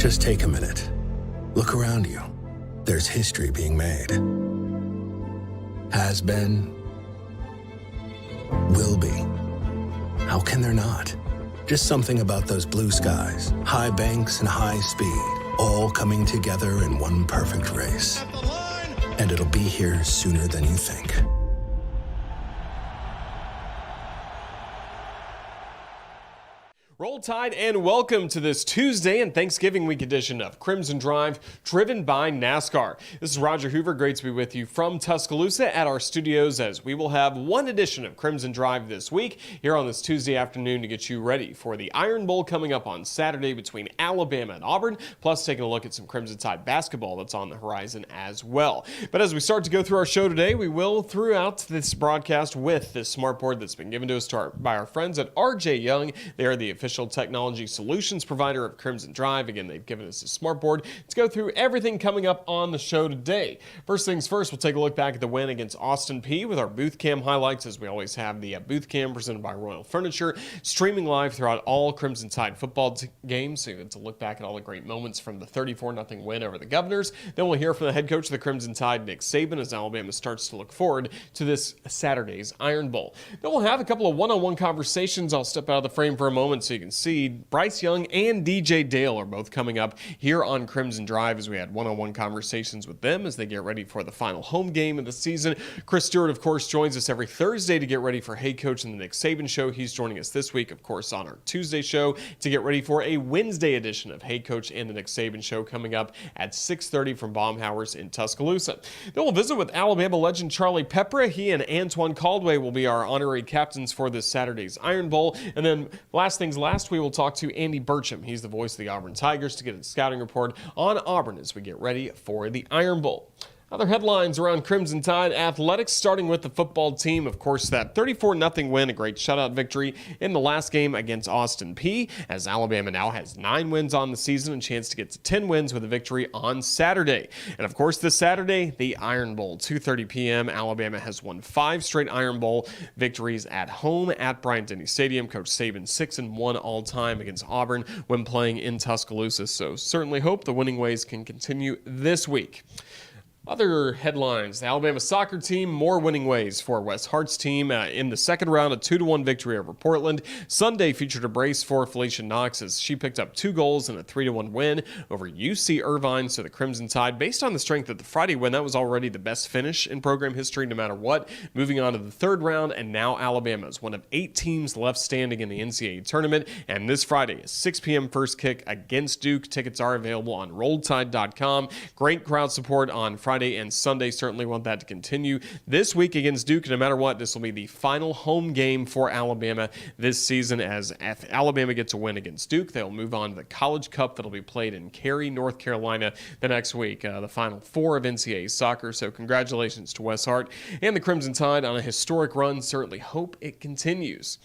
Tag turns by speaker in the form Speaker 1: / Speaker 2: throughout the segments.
Speaker 1: Just take a minute. Look around you. There's history being made. Has been. Will be. How can there not? Just something about those blue skies, high banks, and high speed, all coming together in one perfect race. And it'll be here sooner than you think.
Speaker 2: Roll Tide and welcome to this Tuesday and Thanksgiving week edition of Crimson Drive, driven by NASCAR. This is Roger Hoover. Great to be with you from Tuscaloosa at our studios as we will have one edition of Crimson Drive this week here on this Tuesday afternoon to get you ready for the Iron Bowl coming up on Saturday between Alabama and Auburn, plus taking a look at some Crimson Tide basketball that's on the horizon as well. But as we start to go through our show today, we will throughout this broadcast with this smartboard that's been given to us by our friends at RJ Young. They are the official technology solutions provider of Crimson Drive. Again, they've given us a smartboard to go through everything coming up on the show today. First things first, we'll take a look back at the win against Austin Peay with our booth cam highlights, as we always have the booth cam presented by Royal Furniture, streaming live throughout all Crimson Tide football games, so you get to look back at all the great moments from the 34-0 win over the Governors. Then we'll hear from the head coach of the Crimson Tide, Nick Saban, as Alabama starts to look forward to this Saturday's Iron Bowl. Then we'll have a couple of one-on-one conversations. I'll step out of the frame for a moment so you can see Bryce Young and DJ Dale are both coming up here on Crimson Drive as we had one-on-one conversations with them as they get ready for the final home game of the season. Chris Stewart, of course, joins us every Thursday to get ready for Head Coach and the Nick Saban Show. He's joining us this week, of course, on our Tuesday show to get ready for a Wednesday edition of Head Coach and the Nick Saban Show coming up at 6:30 from Baumhauer's in Tuscaloosa. Then we'll visit with Alabama legend Charlie Peprah. He and Antoine Caldway will be our honorary captains for this Saturday's Iron Bowl. And then last things last, we will talk to Andy Burcham. He's the voice of the Auburn Tigers to get a scouting report on Auburn as we get ready for the Iron Bowl. Other headlines around Crimson Tide athletics, starting with the football team. Of course, that 34-0 win, a great shutout victory in the last game against Austin Peay, as Alabama now has 9 wins on the season and a chance to get to 10 wins with a victory on Saturday. And of course, this Saturday, the Iron Bowl, 2:30 p.m. Alabama has won 5 straight Iron Bowl victories at home at Bryant-Denny Stadium. Coach Saban 6-1 all-time against Auburn when playing in Tuscaloosa. So certainly hope the winning ways can continue this week. Other headlines, the Alabama soccer team, more winning ways for Wes Hart's team in the second round, a 2-1 victory over Portland. Sunday featured a brace for Felicia Knox as she picked up 2 goals in a 3-1 win over UC Irvine. So the Crimson Tide, based on the strength of the Friday win, that was already the best finish in program history no matter what. Moving on to the third round, and now Alabama is one of 8 teams left standing in the NCAA tournament. And this Friday, a 6 p.m. first kick against Duke. Tickets are available on RolledTide.com. Great crowd support on Friday and Sunday. Certainly want that to continue this week against Duke. No matter what, this will be the final home game for Alabama this season, as if Alabama gets a win against Duke, they'll move on to the College Cup that'll be played in Cary, North Carolina the next week, the Final Four of NCAA soccer. So congratulations to Wes Hart and the Crimson Tide on a historic run. Certainly hope it continues.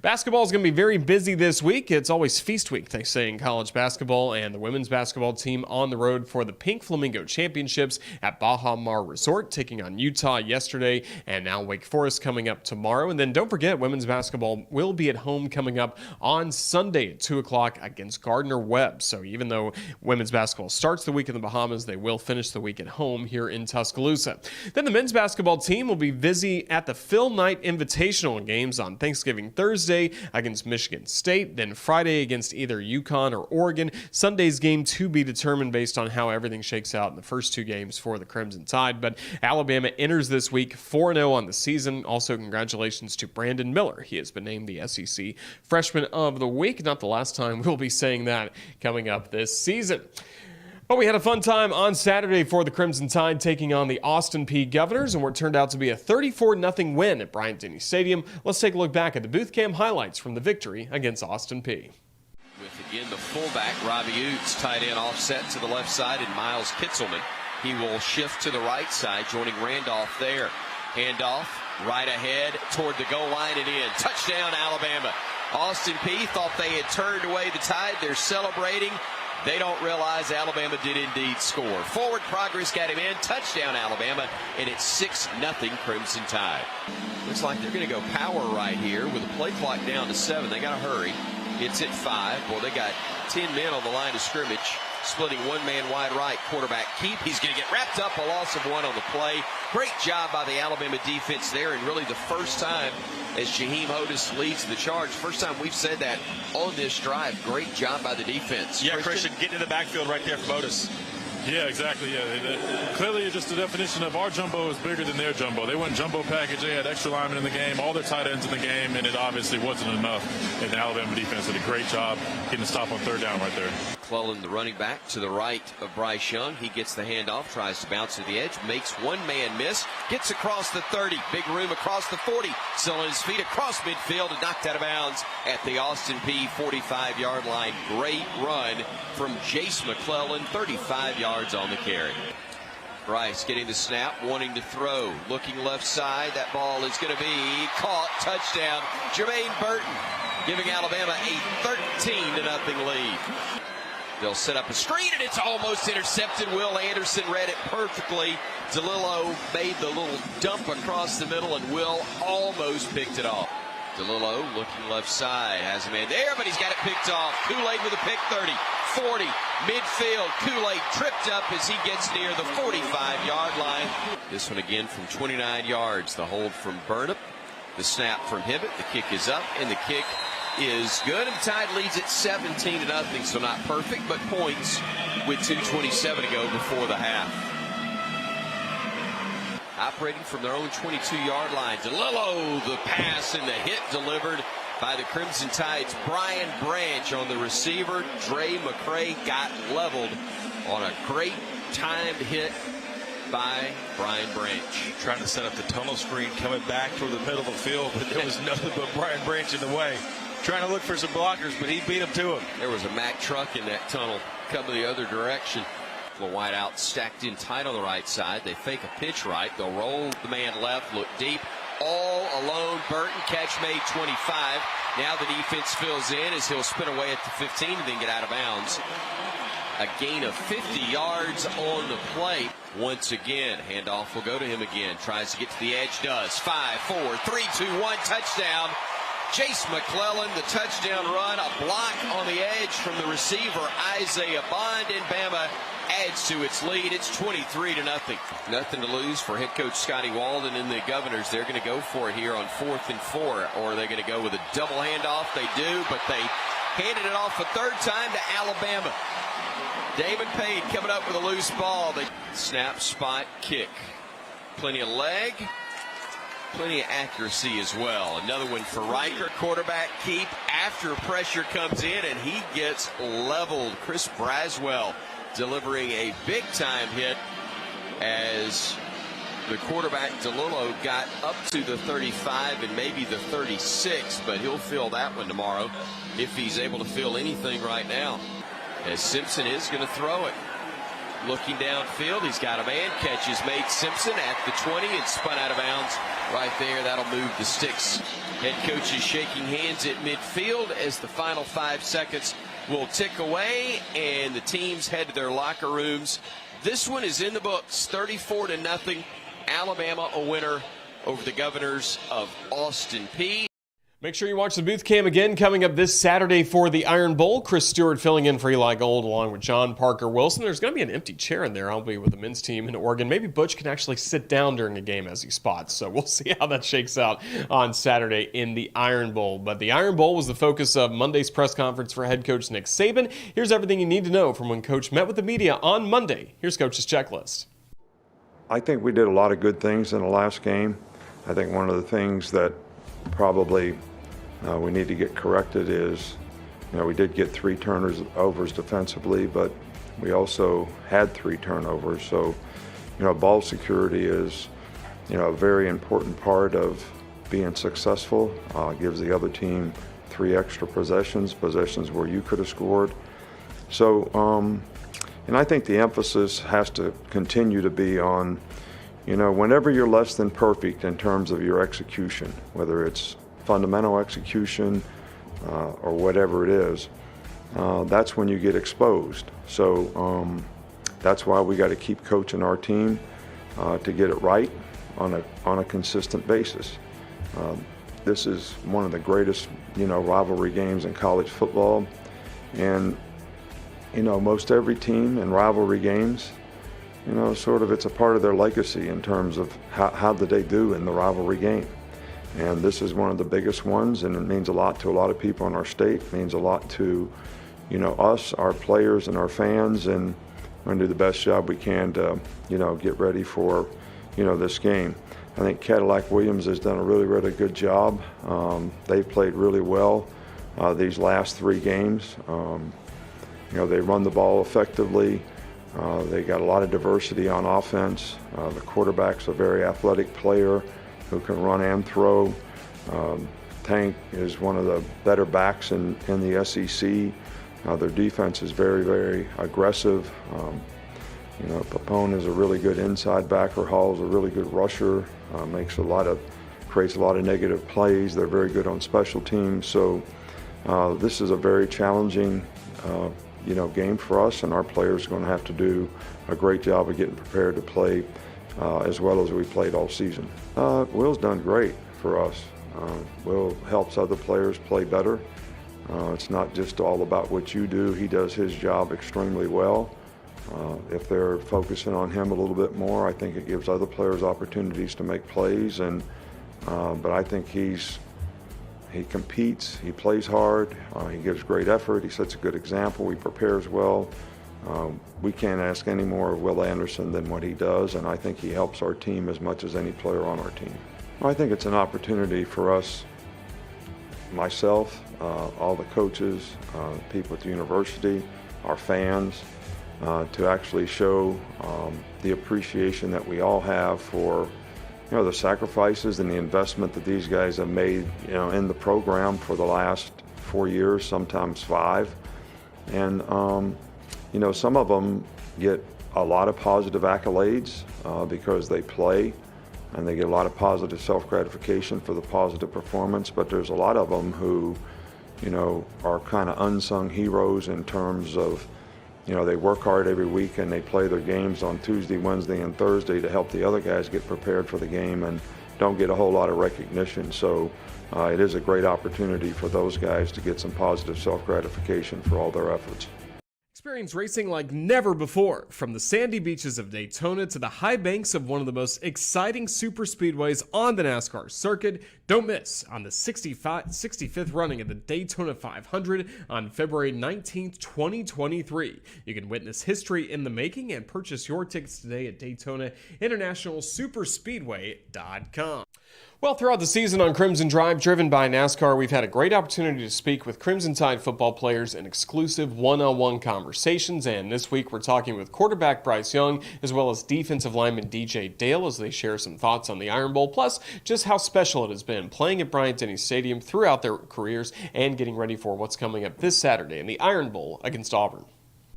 Speaker 2: Basketball is going to be very busy this week. It's always feast week, they say, in college basketball, and the women's basketball team on the road for the Pink Flamingo Championships at Baha Mar Resort, taking on Utah yesterday, and now Wake Forest coming up tomorrow. And then don't forget, women's basketball will be at home coming up on Sunday at 2 o'clock against Gardner-Webb. So even though women's basketball starts the week in the Bahamas, they will finish the week at home here in Tuscaloosa. Then the men's basketball team will be busy at the Phil Knight Invitational games on Thanksgiving Thursday against Michigan State, then Friday against either UConn or Oregon. Sunday's game to be determined based on how everything shakes out in the first 2 games for the Crimson Tide. But Alabama enters this week 4-0 on the season. Also, congratulations to Brandon Miller. He has been named the SEC Freshman of the Week. Not the last time we'll be saying that coming up this season. But we had a fun time on Saturday for the Crimson Tide taking on the Austin Peay Governors, and what turned out to be a 34-0 win at Bryant-Denny Stadium. Let's take a look back at the booth cam highlights from the victory against Austin Peay.
Speaker 3: With again the fullback, Robbie Utes, tight end offset to the left side, and Miles Kitzelman. He will shift to the right side, joining Randolph there. Handoff right ahead toward the goal line and in. Touchdown, Alabama. Austin Peay thought they had turned away the Tide. They're celebrating. They don't realize Alabama did indeed score. Forward progress got him in. Touchdown, Alabama. And it's 6-0 Crimson Tide. Looks like they're going to go power right here with the play clock down to 7. They got to hurry. It's at 5. Well, they got 10 men on the line of scrimmage. splitting one man wide right. Quarterback keep. He's going to get wrapped up. A loss of one on the play. Great job by the Alabama defense there, and really the first time as Jaheim Hodis leads the charge. First time we've said that on this drive. Great job by the defense.
Speaker 4: Yeah, Christian getting in the backfield right there from Hodis.
Speaker 5: Yeah, exactly. Yeah, clearly just the definition of our jumbo is bigger than their jumbo. They went jumbo package. They had extra linemen in the game, all their tight ends in the game, and it obviously wasn't enough. And the Alabama defense did a great job getting the stop on third down right there.
Speaker 3: McClellan, the running back, to the right of Bryce Young. He gets the handoff, tries to bounce to the edge, makes one man miss, gets across the 30, big room across the 40, still on his feet across midfield and knocked out of bounds at the Austin Peay 45-yard line. Great run from Jace McClellan, 35 yards on the carry. Bryce getting the snap, wanting to throw, looking left side. That ball is going to be caught. Touchdown, Jermaine Burton, giving Alabama a 13-0 lead. They'll set up a screen, and it's almost intercepted. Will Anderson read it perfectly. DeLillo made the little dump across the middle, and Will almost picked it off. DeLillo looking left side, has a man there, but he's got it picked off. Kool-Aid with a pick, 30, 40, midfield. Kool-Aid tripped up as he gets near the 45-yard line. This one again from 29 yards. The hold from Burcham, the snap from Hibbett. The kick is up, and the kick is good, and the Tide leads at 17-0, so not perfect, but points with 2:27 to go before the half. Operating from their own 22-yard line. DeLillo, the pass and the hit delivered by the Crimson Tide's Brian Branch on the receiver. Dre McCray got leveled on a great timed hit by Brian Branch.
Speaker 4: Trying to set up the tunnel screen, coming back toward the middle of the field, but there was nothing but Brian Branch in the way. Trying to look for some blockers, but he beat him to him.
Speaker 3: There was a Mack truck in that tunnel coming the other direction. The wide out stacked in tight on the right side. They fake a pitch right. They'll roll the man left, look deep. All alone. Burton, catch made 25. Now the defense fills in as he'll spin away at the 15 and then get out of bounds. A gain of 50 yards on the play. Once again, handoff will go to him again. Tries to get to the edge, does. 5, 4, 3, 2, 1, touchdown. Jace McClellan, the touchdown run, a block on the edge from the receiver, Isaiah Bond, and Bama adds to its lead. It's 23-0. Nothing to lose for head coach Scotty Walden and the Governors. They're going to go for it here on 4th and 4, or are they going to go with a double handoff? They do, but they handed it off a third time to Alabama. Damon Payne coming up with a loose ball. They snap, spot, kick. Plenty of leg. Plenty of accuracy as well. Another one for Riker. Quarterback keep after pressure comes in, and he gets leveled. Chris Braswell delivering a big-time hit as the quarterback DeLillo got up to the 35 and maybe the 36, but he'll feel that one tomorrow if he's able to feel anything right now. As Simpson is going to throw it. Looking downfield, he's got a man. Catches made Simpson at the 20 and spun out of bounds right there. That'll move the sticks. Head coach is shaking hands at midfield as the final 5 seconds will tick away and the teams head to their locker rooms. This one is in the books, 34-0. Alabama a winner over the Governors of Austin Peay.
Speaker 2: Make sure you watch the booth cam again coming up this Saturday for the Iron Bowl. Chris Stewart filling in for Eli Gold along with John Parker Wilson. There's going to be an empty chair in there. I'll be with the men's team in Oregon. Maybe Butch can actually sit down during a game as he spots. So we'll see how that shakes out on Saturday in the Iron Bowl. But the Iron Bowl was the focus of Monday's press conference for head coach Nick Saban. Here's everything you need to know from when Coach met with the media on Monday. Here's Coach's checklist.
Speaker 6: I think we did a lot of good things in the last game. I think one of the things that probably we need to get corrected is, we did get 3 turnovers defensively, but we also had 3 turnovers. So, ball security is, a very important part of being successful. Gives the other team 3 extra possessions where you could have scored. So, and I think the emphasis has to continue to be on, whenever you're less than perfect in terms of your execution, whether it's fundamental execution or whatever it is, that's when you get exposed. So that's why we got to keep coaching our team to get it right on a consistent basis. This is one of the greatest rivalry games in college football, and most every team in rivalry games, sort of it's a part of their legacy in terms of how did they do in the rivalry game. And this is one of the biggest ones, and it means a lot to a lot of people in our state. It means a lot to, us, our players, and our fans, and we're going to do the best job we can to, get ready for, this game. I think Cadillac Williams has done a really, really good job. They've played really well these last 3 games. They run the ball effectively. They got a lot of diversity on offense. The quarterback's a very athletic player who can run and throw. Tank is one of the better backs in the SEC. Their defense is very, very aggressive. Papone is a really good inside backer. Hall is a really good rusher. Creates a lot of negative plays. They're very good on special teams. So this is a very challenging game for us, and our players are going to have to do a great job of getting prepared to play as well as we played all season. Will's done great for us. Will helps other players play better. It's not just all about what you do. He does his job extremely well. If they're focusing on him a little bit more, I think it gives other players opportunities to make plays. But I think he competes, he plays hard, he gives great effort, he sets a good example, he prepares well. We can't ask any more of Will Anderson than what he does, and I think he helps our team as much as any player on our team. I think it's an opportunity for us, myself, all the coaches, people at the university, our fans, to actually show the appreciation that we all have for the sacrifices and the investment that these guys have made, in the program for the last 4 years, sometimes 5. And, some of them get a lot of positive accolades because they play, and they get a lot of positive self-gratification for the positive performance. But there's a lot of them who, are kind of unsung heroes in terms of, they work hard every week and they play their games on Tuesday, Wednesday, and Thursday to help the other guys get prepared for the game and don't get a whole lot of recognition. So it is a great opportunity for those guys to get some positive self-gratification for all their efforts.
Speaker 2: Experience racing like never before. From the sandy beaches of Daytona to the high banks of one of the most exciting superspeedways on the NASCAR circuit. Don't miss on the 65th running of the Daytona 500 on February 19th, 2023. You can witness history in the making and purchase your tickets today at DaytonaInternationalSuperspeedway.com. Well, throughout the season on Crimson Drive, driven by NASCAR, we've had a great opportunity to speak with Crimson Tide football players in exclusive one-on-one conversations, and this week we're talking with quarterback Bryce Young as well as defensive lineman DJ Dale as they share some thoughts on the Iron Bowl, plus just how special it has been playing at Bryant-Denny Stadium throughout their careers and getting ready for what's coming up this Saturday in the Iron Bowl against Auburn.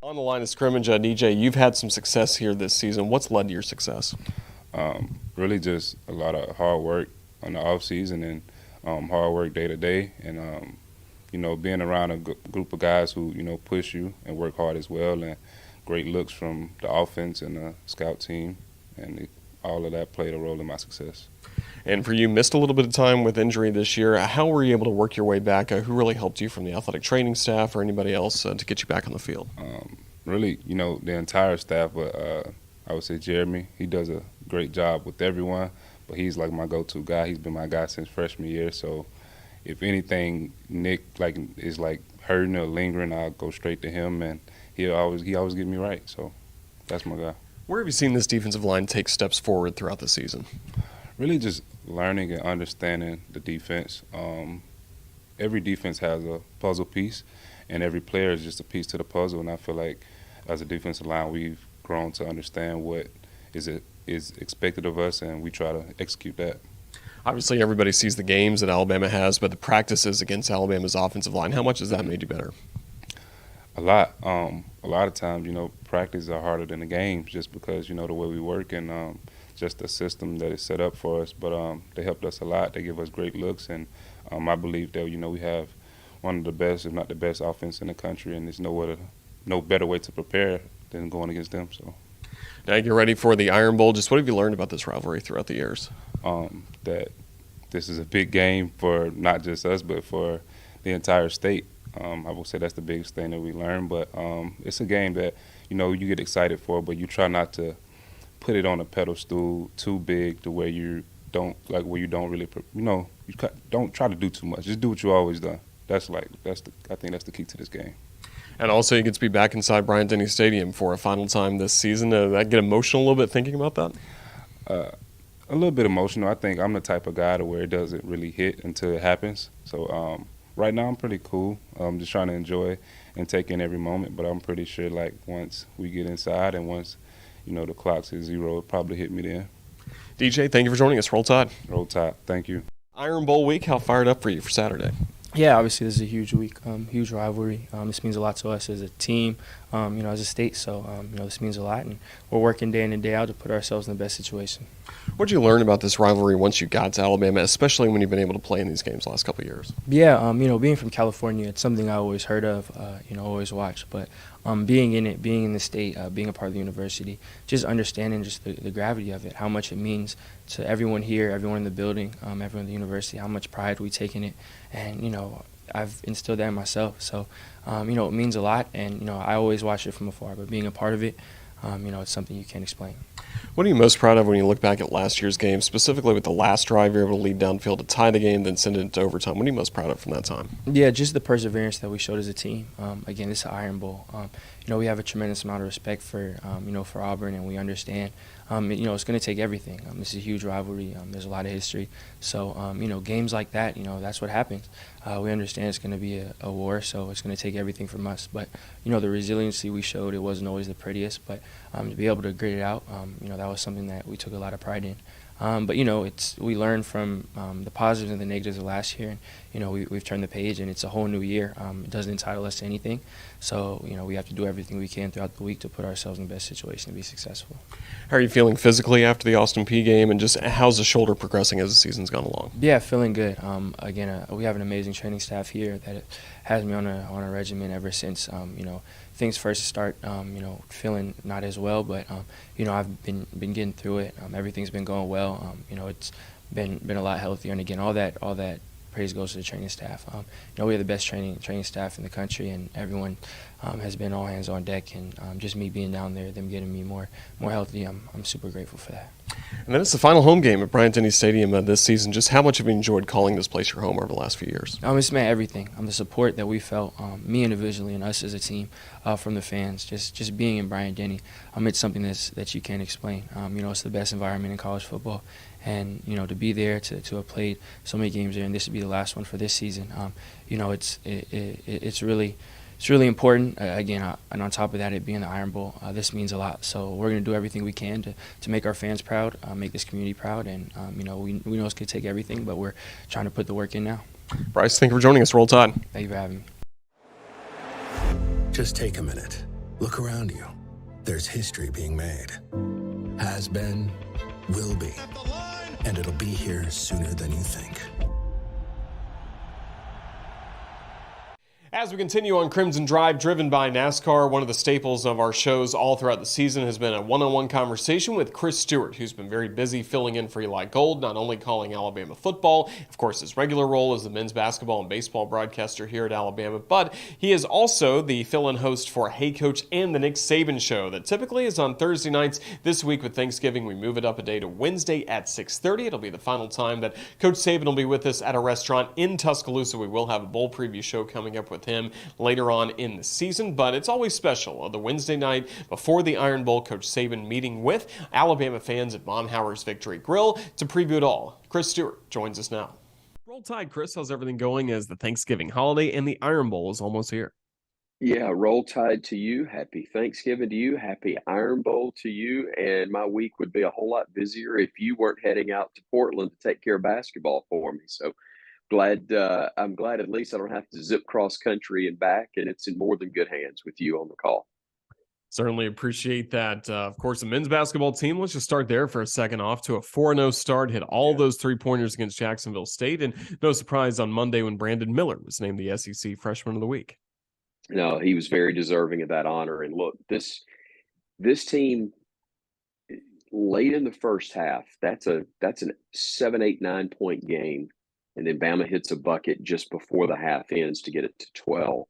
Speaker 2: On the line of scrimmage, DJ, you've had some success here this season. What's led to your success?
Speaker 7: Really just a lot of hard work on the off season and hard work day to day, and being around a group of guys who push you and work hard as well, and great looks from the offense and the scout team, and all of that played a role in my success.
Speaker 2: And for you, missed a little bit of time with injury this year. How were you able to work your way back? Who really helped you from the athletic training staff or anybody else to get you back on the field?
Speaker 7: Really, the entire staff, but I would say Jeremy. He does a great job with everyone. But he's like my go-to guy. He's been my guy since freshman year. So if anything, Nick is hurting or lingering, I'll go straight to him, and he always get me right. So that's my guy.
Speaker 2: Where have you seen this defensive line take steps forward throughout the season?
Speaker 7: Really just learning and understanding the defense. Every defense has a puzzle piece, and every player is just a piece to the puzzle. And I feel like as a defensive line, we've grown to understand what is expected of us, and we try to execute that.
Speaker 2: Obviously, everybody sees the games that Alabama has, but the practices against Alabama's offensive line, how much has that made you better?
Speaker 7: A lot. A lot of times, practices are harder than the games just because, the way we work and just the system that is set up for us. But they helped us a lot. They give us great looks, and I believe that, we have one of the best, if not the best, offense in the country, and there's no better way to prepare than going against them. So.
Speaker 2: Now you get ready for the Iron Bowl. Just what have you learned about this rivalry throughout the years?
Speaker 7: That this is a big game for not just us, but for the entire state. I would say that's the biggest thing that we learned. But it's a game that, you get excited for, but you try not to put it on a pedestal too big to where you don't really, don't try to do too much. Just do what you always done. I think that's the key to this game.
Speaker 2: And also, you get to be back inside Bryant-Denny Stadium for a final time this season. That get emotional a little bit thinking about that?
Speaker 7: A little bit emotional. I think I'm the type of guy to where it doesn't really hit until it happens. So right now I'm pretty cool. I'm just trying to enjoy and take in every moment. But I'm pretty sure once we get inside and once the clock says 0, it'll probably hit me then.
Speaker 2: DJ, thank you for joining us. Roll Tide.
Speaker 7: Roll Tide. Thank you.
Speaker 2: Iron Bowl week, how fired up for you for Saturday?
Speaker 8: Yeah, obviously this is a huge week, huge rivalry. This means a lot to us as a team, as a state. So, this means a lot, and we're working day in and day out to put ourselves in the best situation.
Speaker 2: What did you learn about this rivalry once you got to Alabama, especially when you've been able to play in these games the last couple of years?
Speaker 8: Yeah, being from California, it's something I always heard of, always watched. But being in it, being in the state, being a part of the university, just understanding just the gravity of it, how much it means to everyone here, everyone in the building, everyone in the university, how much pride we take in it. And, I've instilled that in myself. So, it means a lot. And, I always watch it from afar. But being a part of it, it's something you can't explain.
Speaker 2: What are you most proud of when you look back at last year's game, specifically with the last drive you're able to lead downfield to tie the game, then send it into overtime? What are you most proud of from that time?
Speaker 8: Yeah, just the perseverance that we showed as a team. Again, it's an Iron Bowl. We have a tremendous amount of respect for, for Auburn, and we understand, it's going to take everything. This is a huge rivalry. There's a lot of history. So, games like that, that's what happens. We understand it's going to be a war, so it's going to take everything from us. But, the resiliency we showed, it wasn't always the prettiest, but to be able to grit it out, that was something that we took a lot of pride in. But we learned from the positives and the negatives of last year, and we've turned the page, and it's a whole new year. It doesn't entitle us to anything, so we have to do everything we can throughout the week to put ourselves in the best situation to be successful.
Speaker 2: How are you feeling physically after the Austin Peay game, and just how's the shoulder progressing as the season's gone along?
Speaker 8: Yeah, feeling good. We have an amazing training staff here that has me on a regimen ever since things first start, feeling not as well, but I've been getting through it. Everything's been going well. It's been a lot healthier, and again, all that praise goes to the training staff. We have the best training staff in the country, and everyone has been all hands on deck. And just me being down there, them getting me more healthy, I'm super grateful for that.
Speaker 2: And then it's the final home game at Bryant-Denny Stadium this season. Just how much have you enjoyed calling this place your home over the last few years?
Speaker 8: It's meant everything. The support that we felt, me individually and us as a team, from the fans, just being in Bryant-Denny, it's something that you can't explain. It's the best environment in college football. And, to be there, to have played so many games there, and this would be the last one for this season, it's really important. Again, and on top of that, it being the Iron Bowl, this means a lot. So we're going to do everything we can to make our fans proud, make this community proud. And, we know it's going to take everything, but we're trying to put the work in now.
Speaker 2: Bryce, thank you for joining us. Roll Tide.
Speaker 8: Thank you for having me.
Speaker 1: Just take a minute. Look around you. There's history being made. Has been, will be. And it'll be here sooner than you think.
Speaker 2: As we continue on Crimson Drive, driven by NASCAR, one of the staples of our shows all throughout the season has been a one-on-one conversation with Chris Stewart, who's been very busy filling in for Eli Gold, not only calling Alabama football, of course his regular role as the men's basketball and baseball broadcaster here at Alabama, but he is also the fill-in host for Hey Coach and the Nick Saban Show that typically is on Thursday nights. This week with Thanksgiving, we move it up a day to Wednesday at 6:30. It'll be the final time that Coach Saban will be with us at a restaurant in Tuscaloosa. We will have a bowl preview show coming up with him later on in the season, but it's always special. The Wednesday night before the Iron Bowl, Coach Saban meeting with Alabama fans at Mom Howard's Victory Grill to preview it all. Chris Stewart joins us now. Roll Tide, Chris. How's everything going as the Thanksgiving holiday and the Iron Bowl is almost here?
Speaker 9: Yeah, roll tide to you. Happy Thanksgiving to you. Happy Iron Bowl to you. And my week would be a whole lot busier if you weren't heading out to Portland to take care of basketball for me. So I'm glad at least I don't have to zip cross country and back, and it's in more than good hands with you on the call.
Speaker 2: Certainly appreciate that. Of course, the men's basketball team, let's just start there for a second, off to a 4-0 start, hit all those three-pointers against Jacksonville State, and no surprise on Monday when Brandon Miller was named the SEC Freshman of the Week.
Speaker 9: No, he was very deserving of that honor. And look, this team late in the first half, that's a 7, 8, 9 point game. and then Bama hits a bucket just before the half ends to get it to 12,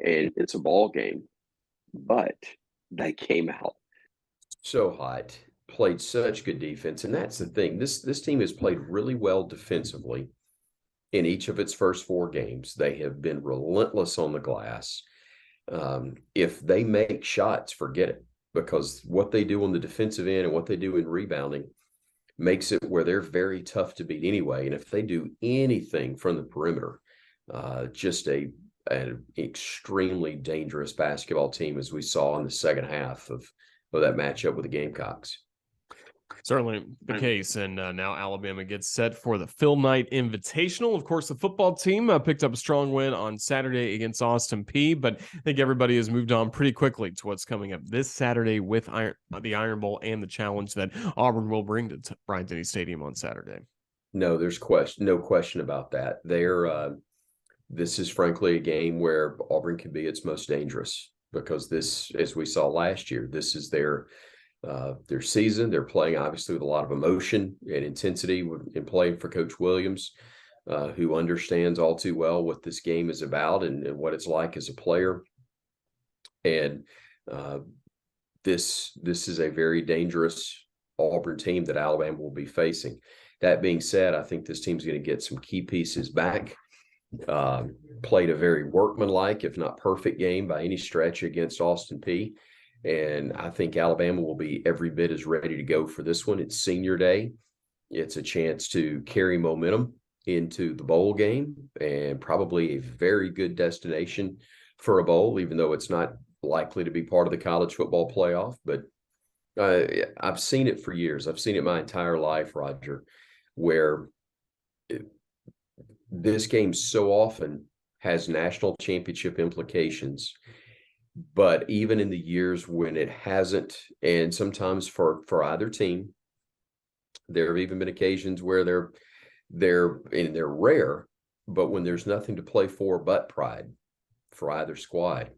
Speaker 9: and it's a ball game. But they came out so hot, played such good defense, and that's the thing. This team has played really well defensively in each of its first 4 games. They have been relentless on the glass. If they make shots, forget it, because what they do on the defensive end and what they do in rebounding makes it where they're very tough to beat anyway. And if they do anything from the perimeter, just an extremely dangerous basketball team, as we saw in the second half of that matchup with the Gamecocks.
Speaker 2: Certainly the case. And now Alabama gets set for the Phil Knight Invitational. Of course, the football team picked up a strong win on Saturday against Austin Peay, but I think everybody has moved on pretty quickly to what's coming up this Saturday with the Iron Bowl and the challenge that Auburn will bring to Bryant-Denny Stadium on Saturday.
Speaker 9: No, there's no question about that. This is frankly a game where Auburn can be its most dangerous, because this, as we saw last year, this is their season. They're playing obviously with a lot of emotion and intensity in playing for Coach Williams, who understands all too well what this game is about and what it's like as a player. And this is a very dangerous Auburn team that Alabama will be facing. That being said, I think this team's going to get some key pieces back. Played a very workmanlike, if not perfect game by any stretch against Austin Peay. And I think Alabama will be every bit as ready to go for this one. It's senior day. It's a chance to carry momentum into the bowl game, and probably a very good destination for a bowl, even though it's not likely to be part of the college football playoff. But I've seen it for years. I've seen it my entire life, Roger, where this game so often has national championship implications. But even in the years when it hasn't, and sometimes for either team, there have even been occasions where they're rare, but when there's nothing to play for but pride for either squad,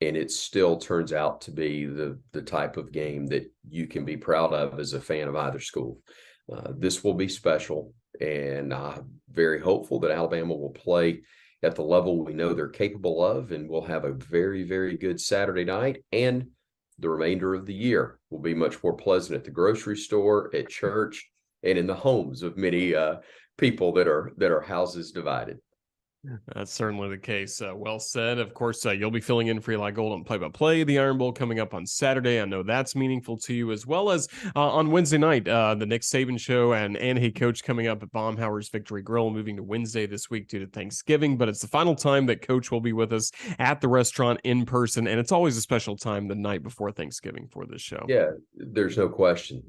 Speaker 9: and it still turns out to be the type of game that you can be proud of as a fan of either school. This will be special, and I'm very hopeful that Alabama will play at the level we know they're capable of, and we'll have a very, very good Saturday night, and the remainder of the year will be much more pleasant at the grocery store, at church, and in the homes of many people that are houses divided.
Speaker 2: That's certainly the case. Well said. Of course, you'll be filling in for Eli Gold on play-by-play. The Iron Bowl coming up on Saturday. I know that's meaningful to you, as well as on Wednesday night, the Nick Saban show and Hey Coach coming up at Baumhower's Victory Grill, moving to Wednesday this week due to Thanksgiving. But it's the final time that Coach will be with us at the restaurant in person, and it's always a special time the night before Thanksgiving for this show.
Speaker 9: Yeah, there's no question,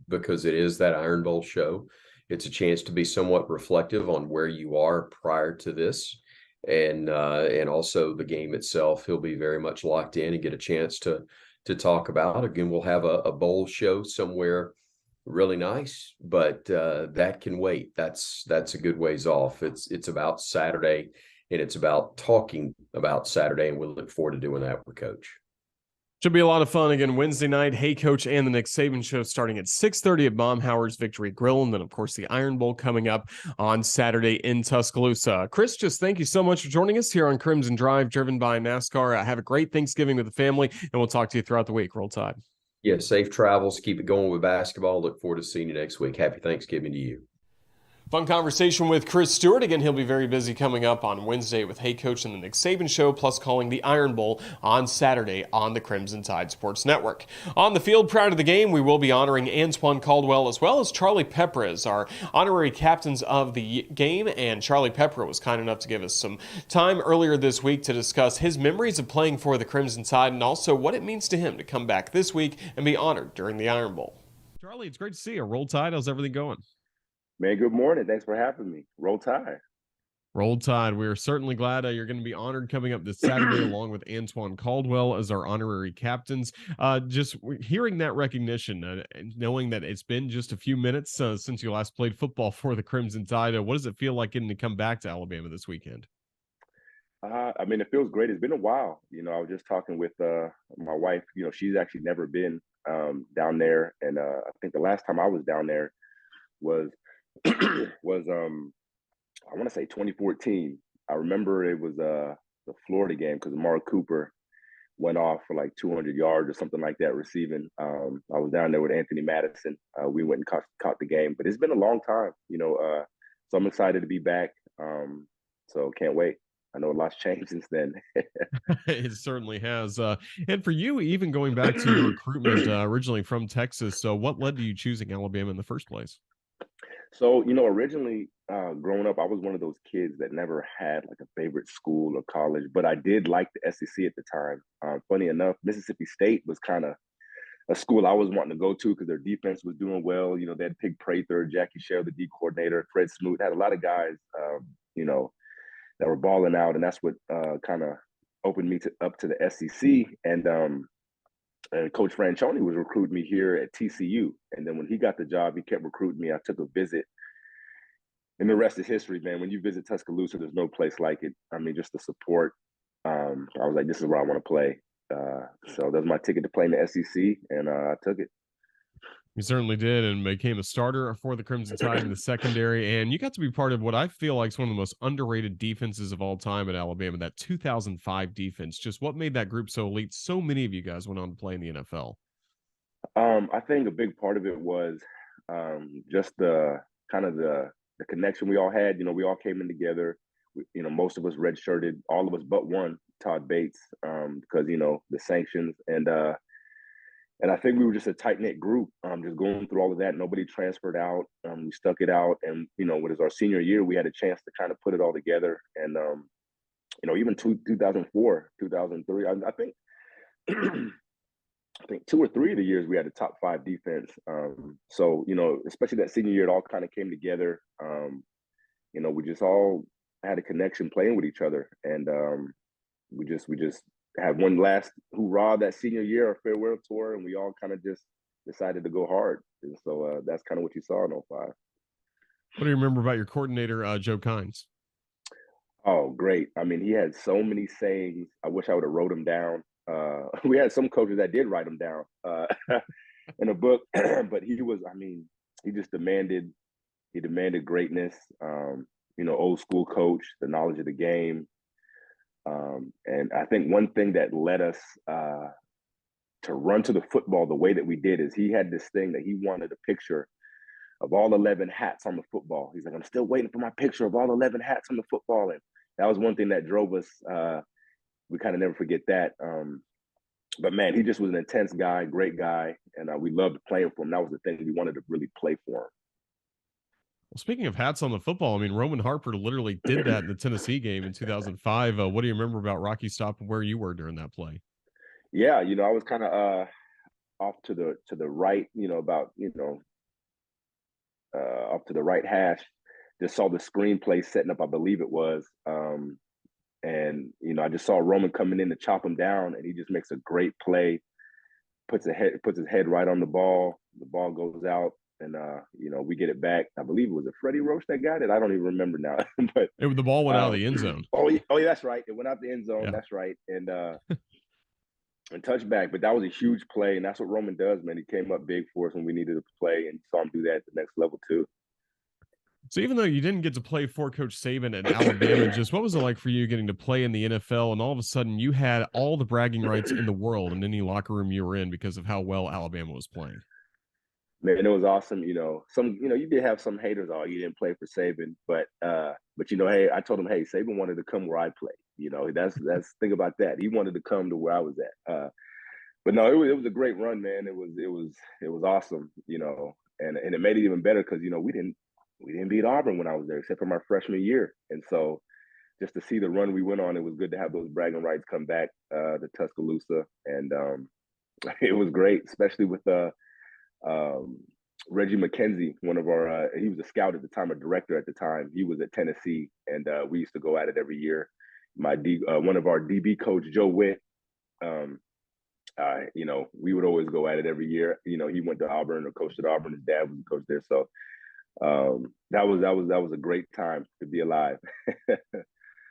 Speaker 9: because it is that Iron Bowl show. It's a chance to be somewhat reflective on where you are prior to this, and also the game itself. He'll be very much locked in and get a chance to talk about. Again, we'll have a bowl show somewhere really nice, but that can wait. That's a good ways off. It's about Saturday, and it's about talking about Saturday, and we'll look forward to doing that with Coach.
Speaker 2: Should be a lot of fun again Wednesday night. Hey Coach and the Nick Saban show starting at 6:30 at Baumhower's Victory Grill, and then of course the Iron Bowl coming up on Saturday in Tuscaloosa. Chris, just thank you so much for joining us here on Crimson Drive, driven by NASCAR. Have a great Thanksgiving with the family, and we'll talk to you throughout the week. Roll Tide.
Speaker 9: Yeah, safe travels. Keep it going with basketball. Look forward to seeing you next week. Happy Thanksgiving to you.
Speaker 2: Fun conversation with Chris Stewart. Again, he'll be very busy coming up on Wednesday with Hey Coach and the Nick Saban Show, plus calling the Iron Bowl on Saturday on the Crimson Tide Sports Network. On the field prior to the game, we will be honoring Antoine Caldwell as well as Charlie Peprah as our honorary captains of the game. And Charlie Peprah was kind enough to give us some time earlier this week to discuss his memories of playing for the Crimson Tide and also what it means to him to come back this week and be honored during the Iron Bowl. Charlie, it's great to see you. Roll Tide. How's everything going?
Speaker 10: Man, good morning. Thanks for having me. Roll Tide.
Speaker 2: Roll Tide. We're certainly glad you're going to be honored coming up this Saturday along with Antoine Caldwell as our honorary captains. Just hearing that recognition and knowing that it's been just a few minutes since you last played football for the Crimson Tide, what does it feel like getting to come back to Alabama this weekend?
Speaker 10: I mean, it feels great. It's been a while. I was just talking with my wife. She's actually never been down there. And I think the last time I was down there was was I want to say 2014. I remember it was the Florida game because Amari Cooper went off for like 200 yards or something like that receiving. I was down there with Anthony Madison. We went and caught the game, but it's been a long time, so I'm excited to be back. So can't wait. I know a lot's changed since then.
Speaker 2: It certainly has. And for you, even going back to your recruitment, originally from Texas, so what led to you choosing Alabama in the first place?
Speaker 10: So, originally growing up, I was one of those kids that never had like a favorite school or college, but I did like the SEC at the time. Funny enough, Mississippi State was kind of a school I was wanting to go to because their defense was doing well. They had Pig Prather, Jackie Sherrill, the D coordinator, Fred Smoot, had a lot of guys, that were balling out, and that's what kind of opened me up to the SEC. And Coach Franchione was recruiting me here at TCU. And then when he got the job, he kept recruiting me. I took a visit. And the rest is history, man. When you visit Tuscaloosa, there's no place like it. I mean, just the support. I was like, this is where I want to play. So that was my ticket to play in the SEC, and I took it.
Speaker 2: You certainly did, and became a starter for the Crimson Tide in the secondary. And you got to be part of what I feel like is one of the most underrated defenses of all time at Alabama, that 2005 defense. Just what made that group so elite? So many of you guys went on to play in the NFL.
Speaker 10: I think a big part of it was just the kind of the connection we all had. We all came in together. Most of us redshirted, all of us but one, Todd Bates, because the sanctions, and I think we were just a tight knit group, just going through all of that. Nobody transferred out. We stuck it out, and when it was our senior year, we had a chance to kind of put it all together. And even 2004, 2003, I think. I think 2 or 3 of the years we had a top 5 defense. So, especially that senior year, it all kind of came together. We just all had a connection playing with each other. And we just had one last hoorah that senior year, our farewell tour, and we all kind of just decided to go hard. And so that's kind of what you saw in 05.
Speaker 2: What do you remember about your coordinator, Joe Kynes?
Speaker 10: Oh, great. I mean, he had so many sayings. I wish I would have wrote them down. We had some coaches that did write them down in a book, but he just demanded greatness, old school coach, the knowledge of the game. And I think one thing that led us to run to the football the way that we did is he had this thing that he wanted a picture of all 11 hats on the football. He's like, I'm still waiting for my picture of all 11 hats on the football. And that was one thing that drove us. We kind of never forget that. But man, he just was an intense guy, great guy. And we loved playing for him. That was the thing we wanted to really play for him.
Speaker 2: Well, speaking of hats on the football, I mean, Roman Harper literally did that in the Tennessee game in 2005. What do you remember about Rocky Stop and where you were during that play?
Speaker 10: Yeah, I was kind of off to the right, about off to the right hash. Just saw the screenplay setting up, I believe it was. And I just saw Roman coming in to chop him down, and he just makes a great play, puts his head right on the ball. The ball goes out. And we get it back. I believe it was Freddie Roach that got it. I don't even remember now. But
Speaker 2: the ball went out of the end zone.
Speaker 10: Oh yeah, that's right. It went out the end zone. Yeah. That's right. And and touchback. But that was a huge play, and that's what Roman does, man. He came up big for us when we needed to play, and saw him do that at the next level too.
Speaker 2: So even though you didn't get to play for Coach Saban at Alabama, just what was it like for you getting to play in the NFL, and all of a sudden you had all the bragging rights in the world in any locker room you were in because of how well Alabama was playing?
Speaker 10: Man, it was awesome. You did have some haters. Oh, you didn't play for Saban, but hey, I told him, hey, Saban wanted to come where I played. That's think about that. He wanted to come to where I was at. But no, it was a great run, man. It was awesome. And it made it even better because we didn't beat Auburn when I was there, except for my freshman year. And so just to see the run we went on, it was good to have those bragging rights come back to Tuscaloosa, and it was great, especially with Reggie McKenzie, one of our, he was a scout at the time, a director at the time. He was at Tennessee, and we used to go at it every year. One of our DB coach, Joe Witt, we would always go at it every year. He went to Auburn or coached at Auburn. His dad was a coach there. So that was a great time to be alive.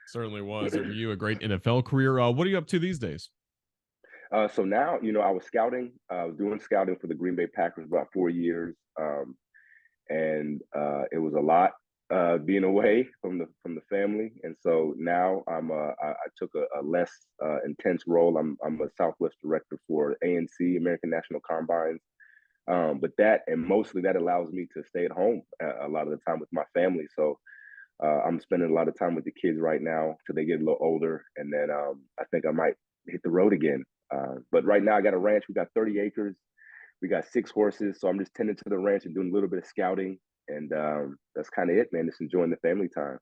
Speaker 2: Certainly was. And for you, a great NFL career. What are you up to these days?
Speaker 10: So now, I was scouting. I was doing scouting for the Green Bay Packers about 4 years. and it was a lot being away from the family. And so now I took a less intense role. I'm a Southwest director for ANC, American National Combines. But that, and mostly that, allows me to stay at home a lot of the time with my family. So I'm spending a lot of time with the kids right now till they get a little older, and then I think I might hit the road again. But right now I got a ranch. We got 30 acres. We got 6 horses. So I'm just tending to the ranch and doing a little bit of scouting. And that's kind of it, man. Just enjoying the family time.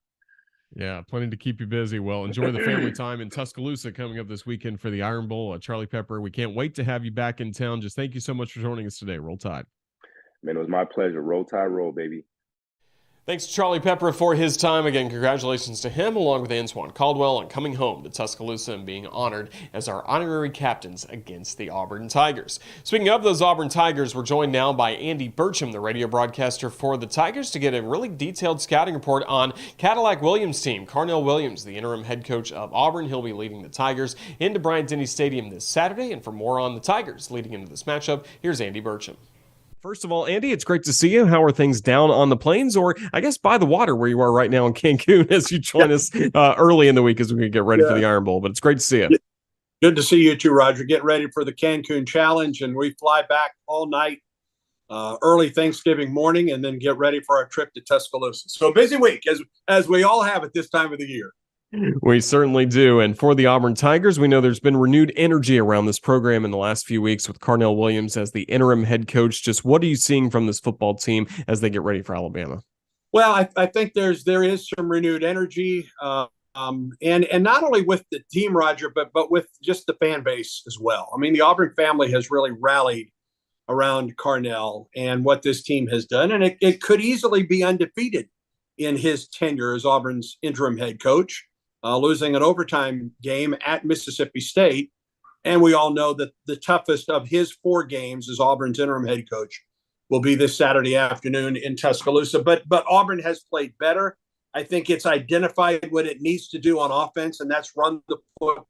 Speaker 2: Yeah, plenty to keep you busy. Well, enjoy the family time in Tuscaloosa coming up this weekend for the Iron Bowl. Charlie Peprah, we can't wait to have you back in town. Just thank you so much for joining us today. Roll Tide.
Speaker 10: Man, it was my pleasure. Roll Tide, roll, baby.
Speaker 2: Thanks to Charlie Peprah for his time. Again, congratulations to him, along with Antoine Caldwell, on coming home to Tuscaloosa and being honored as our honorary captains against the Auburn Tigers. Speaking of those Auburn Tigers, we're joined now by Andy Burcham, the radio broadcaster for the Tigers, to get a really detailed scouting report on Cadillac Williams' team. Carnell Williams, the interim head coach of Auburn, he'll be leading the Tigers into Bryant-Denny Stadium this Saturday. And for more on the Tigers leading into this matchup, here's Andy Burcham. First of all, Andy, it's great to see you. How are things down on the plains, or I guess by the water where you are right now in Cancun, as you join us early in the week as we get ready for the Iron Bowl? But it's great to see you.
Speaker 11: Good to see you too, Roger. Getting ready for the Cancun Challenge, and we fly back all night, early Thanksgiving morning, and then get ready for our trip to Tuscaloosa. So busy week, as we all have at this time of the year.
Speaker 2: We certainly do. And for the Auburn Tigers, we know there's been renewed energy around this program in the last few weeks with Carnell Williams as the interim head coach. Just what are you seeing from this football team as they get ready for Alabama?
Speaker 11: Well, I think there is some renewed energy, and not only with the team, Roger, but with just the fan base as well. I mean, the Auburn family has really rallied around Carnell and what this team has done, and it could easily be undefeated in his tenure as Auburn's interim head coach. Losing an overtime game at Mississippi State. And we all know that the toughest of his 4 games as Auburn's interim head coach will be this Saturday afternoon in Tuscaloosa. But Auburn has played better. I think it's identified what it needs to do on offense, and that's run the foot.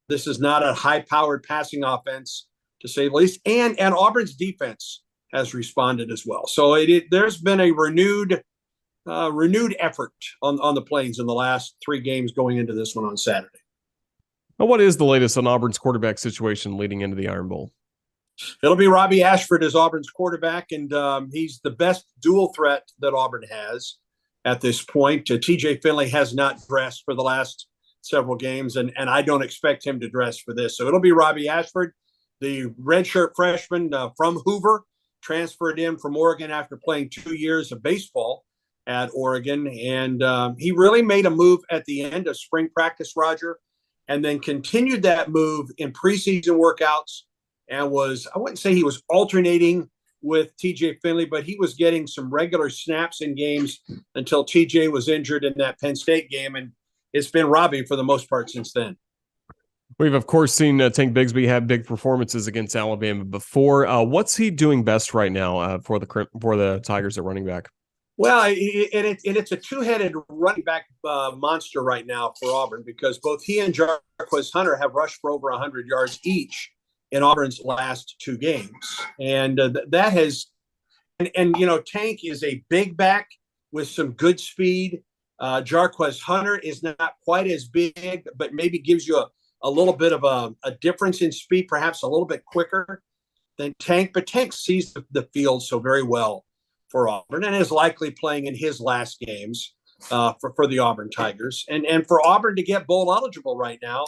Speaker 11: This is not a high-powered passing offense, to say the least. And Auburn's defense has responded as well. So there's been a renewed effort on the Plains in the last 3 games going into this one on Saturday.
Speaker 2: Well, what is the latest on Auburn's quarterback situation leading into the Iron Bowl?
Speaker 11: It'll be Robbie Ashford as Auburn's quarterback, and he's the best dual threat that Auburn has at this point. TJ Finley has not dressed for the last several games, and I don't expect him to dress for this. So it'll be Robbie Ashford, the redshirt freshman from Hoover, transferred in from Oregon after playing 2 years of baseball at Oregon. And he really made a move at the end of spring practice, Roger, and then continued that move in preseason workouts and I wouldn't say he was alternating with TJ Finley, but he was getting some regular snaps in games until TJ was injured in that Penn State game. And it's been Robbie for the most part since then.
Speaker 2: We've, of course, seen Tank Bigsby have big performances against Alabama before. What's he doing best right now for the Tigers at running back?
Speaker 11: Well, it's a 2-headed running back monster right now for Auburn, because both he and Jarquez Hunter have rushed for over 100 yards each in Auburn's last 2 games. And that has – and Tank is a big back with some good speed. Jarquez Hunter is not quite as big, but maybe gives you a little bit of a difference in speed, perhaps a little bit quicker than Tank. But Tank sees the field so very well for Auburn and is likely playing in his last games for the Auburn Tigers. And for Auburn to get bowl eligible right now,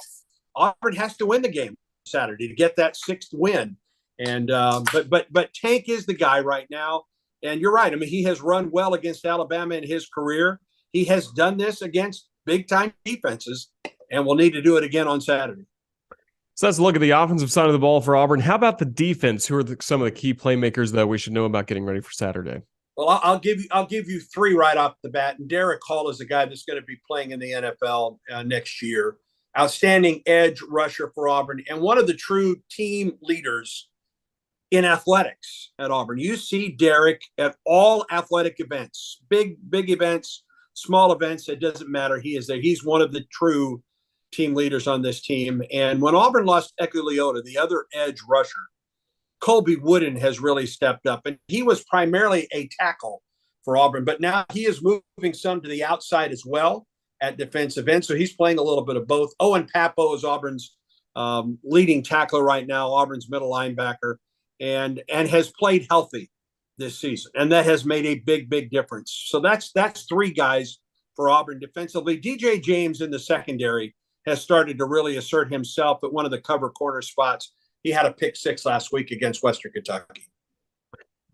Speaker 11: Auburn has to win the game Saturday to get that 6th win. And but Tank is the guy right now. And you're right. I mean, he has run well against Alabama in his career. He has done this against big-time defenses, and will need to do it again on Saturday.
Speaker 2: So let's look at the offensive side of the ball for Auburn. How about the defense? Who are some of the key playmakers that we should know about getting ready for Saturday?
Speaker 11: Well, I'll give you 3 right off the bat. And Derek Hall is a guy that's going to be playing in the NFL next year. Outstanding edge rusher for Auburn, and one of the true team leaders in athletics at Auburn. You see Derek at all athletic events, big events, small events. It doesn't matter. He is there. He's one of the true team leaders on this team. And when Auburn lost Ekuliota, the other edge rusher, Colby Wooden has really stepped up. And he was primarily a tackle for Auburn. But now he is moving some to the outside as well at defensive end. So he's playing a little bit of both. Owen Pappoe is Auburn's leading tackler right now, Auburn's middle linebacker, and has played healthy this season. And that has made a big, big difference. So that's three guys for Auburn defensively. DJ James in the secondary has started to really assert himself at one of the cover corner spots. He had a pick six last week against Western Kentucky.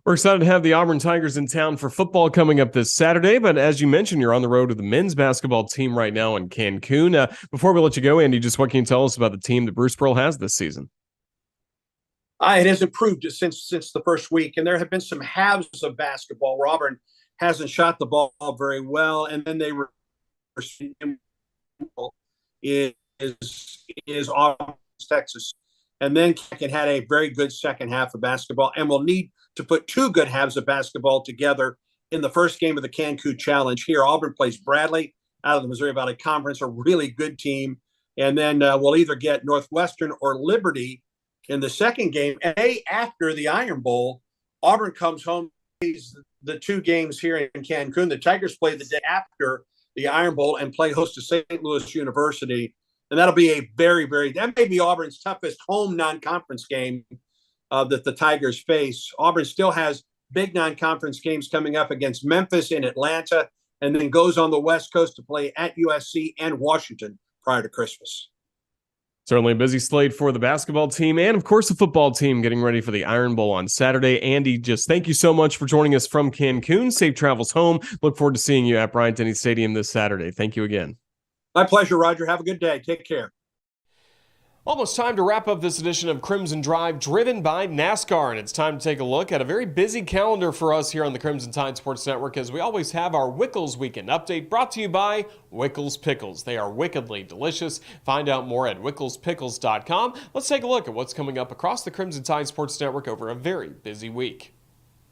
Speaker 2: We're excited to have the Auburn Tigers in town for football coming up this Saturday. But as you mentioned, you're on the road with the men's basketball team right now in Cancun. Before we let you go, Andy, just what can you tell us about the team that Bruce Pearl has this season?
Speaker 11: It has improved since the first week, and there have been some halves of basketball where Auburn hasn't shot the ball very well, and then they were is Auburn, Texas, and then Keck had a very good second half of basketball, and will need to put two good halves of basketball together in the first game of the Cancun Challenge. Here, Auburn plays Bradley out of the Missouri Valley Conference, a really good team, and then we'll either get Northwestern or Liberty in the second game. And after the Iron Bowl, Auburn comes home, plays the two games here in Cancun. The Tigers play the day after the Iron Bowl and play host to St. Louis University. And that'll be a that may be Auburn's toughest home non-conference game that the Tigers face. Auburn still has big non-conference games coming up against Memphis and Atlanta, and then goes on the West Coast to play at USC and Washington prior to Christmas.
Speaker 2: Certainly a busy slate for the basketball team and, of course, the football team getting ready for the Iron Bowl on Saturday. Andy, just thank you so much for joining us from Cancun. Safe travels home. Look forward to seeing you at Bryant-Denny Stadium this Saturday. Thank you again.
Speaker 11: My pleasure, Roger. Have a good day. Take care.
Speaker 2: Almost time to wrap up this edition of Crimson Drive, driven by NASCAR, and it's time to take a look at a very busy calendar for us here on the Crimson Tide Sports Network, as we always have our Wickles Weekend Update brought to you by Wickles Pickles. They are wickedly delicious. Find out more at WicklesPickles.com. Let's take a look at what's coming up across the Crimson Tide Sports Network over a very busy week.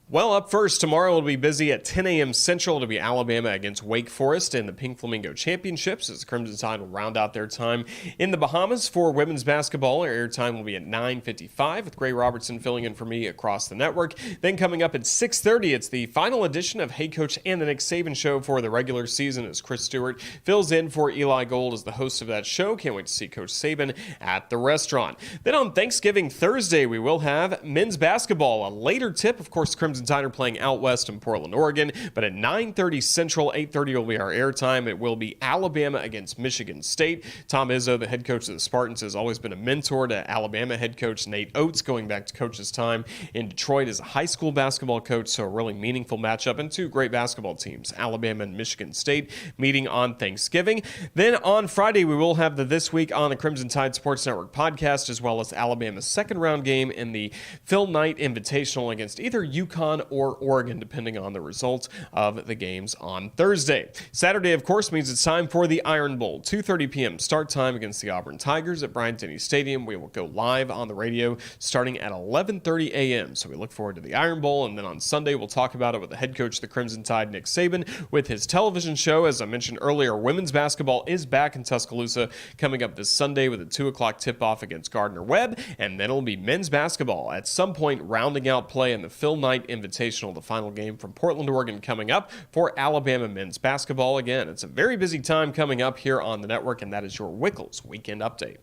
Speaker 2: Well, up first, tomorrow will be busy at 10 a.m. Central. It'll be Alabama against Wake Forest in the Pink Flamingo Championships, as the Crimson Tide will round out their time in the Bahamas. For women's basketball, our airtime will be at 9:55, with Gray Robertson filling in for me across the network. Then coming up at 6:30, it's the final edition of Hey Coach and the Nick Saban Show for the regular season, as Chris Stewart fills in for Eli Gold as the host of that show. Can't wait to see Coach Saban at the restaurant. Then on Thanksgiving Thursday, we will have men's basketball. A later tip, of course, Crimson Tide are playing out west in Portland, Oregon, but at 9:30 Central, 8:30 will be our airtime. It will be Alabama against Michigan State. Tom Izzo, the head coach of the Spartans, has always been a mentor to Alabama head coach Nate Oates, going back to coach's time in Detroit as a high school basketball coach, so a really meaningful matchup, and two great basketball teams, Alabama and Michigan State, meeting on Thanksgiving. Then on Friday, we will have the This Week on the Crimson Tide Sports Network podcast, as well as Alabama's second round game in the Phil Knight Invitational against either UConn or Oregon, depending on the results of the games on Thursday. Saturday, of course, means it's time for the Iron Bowl. 2:30 p.m. start time against the Auburn Tigers at Bryant-Denny Stadium. We will go live on the radio starting at 11:30 a.m. So we look forward to the Iron Bowl, and then on Sunday we'll talk about it with the head coach of the Crimson Tide, Nick Saban, with his television show. As I mentioned earlier, women's basketball is back in Tuscaloosa coming up this Sunday with a 2 o'clock tip-off against Gardner-Webb, and then it'll be men's basketball at some point rounding out play in the Phil Knight Invitational, the final game from Portland, Oregon, coming up for Alabama men's basketball. Again, it's a very busy time coming up here on the network, and that is your Wickles Weekend Update.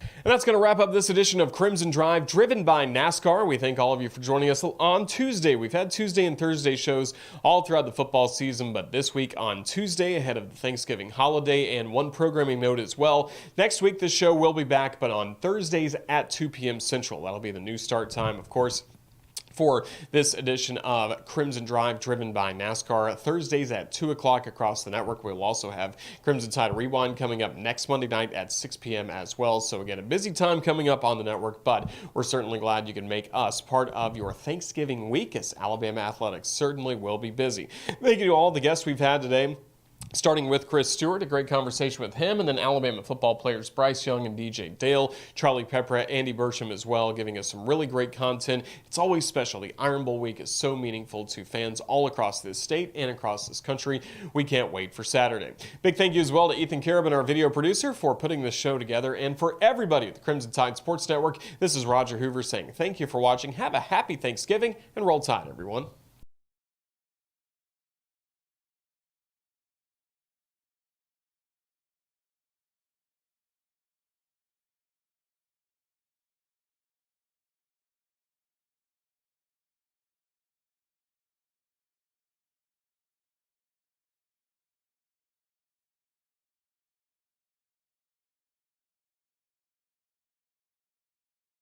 Speaker 2: And that's going to wrap up this edition of Crimson Drive, driven by NASCAR. We thank all of you for joining us on Tuesday. We've had Tuesday and Thursday shows all throughout the football season, but this week on Tuesday, ahead of the Thanksgiving holiday, and one programming note as well. Next week, this show will be back, but on Thursdays at 2 p.m. Central. That'll be the new start time, of course, for this edition of Crimson Drive, driven by NASCAR. Thursdays at 2 o'clock across the network. We'll also have Crimson Tide Rewind coming up next Monday night at 6 p.m. as well. So again, a busy time coming up on the network, but we're certainly glad you can make us part of your Thanksgiving week, as Alabama athletics certainly will be busy. Thank you to all the guests we've had today. Starting with Chris Stewart, a great conversation with him, and then Alabama football players Bryce Young and DJ Dale, Charlie Peprah, Andy Burcham as well, giving us some really great content. It's always special. The Iron Bowl week is so meaningful to fans all across this state and across this country. We can't wait for Saturday. Big thank you as well to Ethan Carabin, our video producer, for putting this show together, and for everybody at the Crimson Tide Sports Network. This is Roger Hoover saying thank you for watching. Have a happy Thanksgiving, and roll Tide, everyone.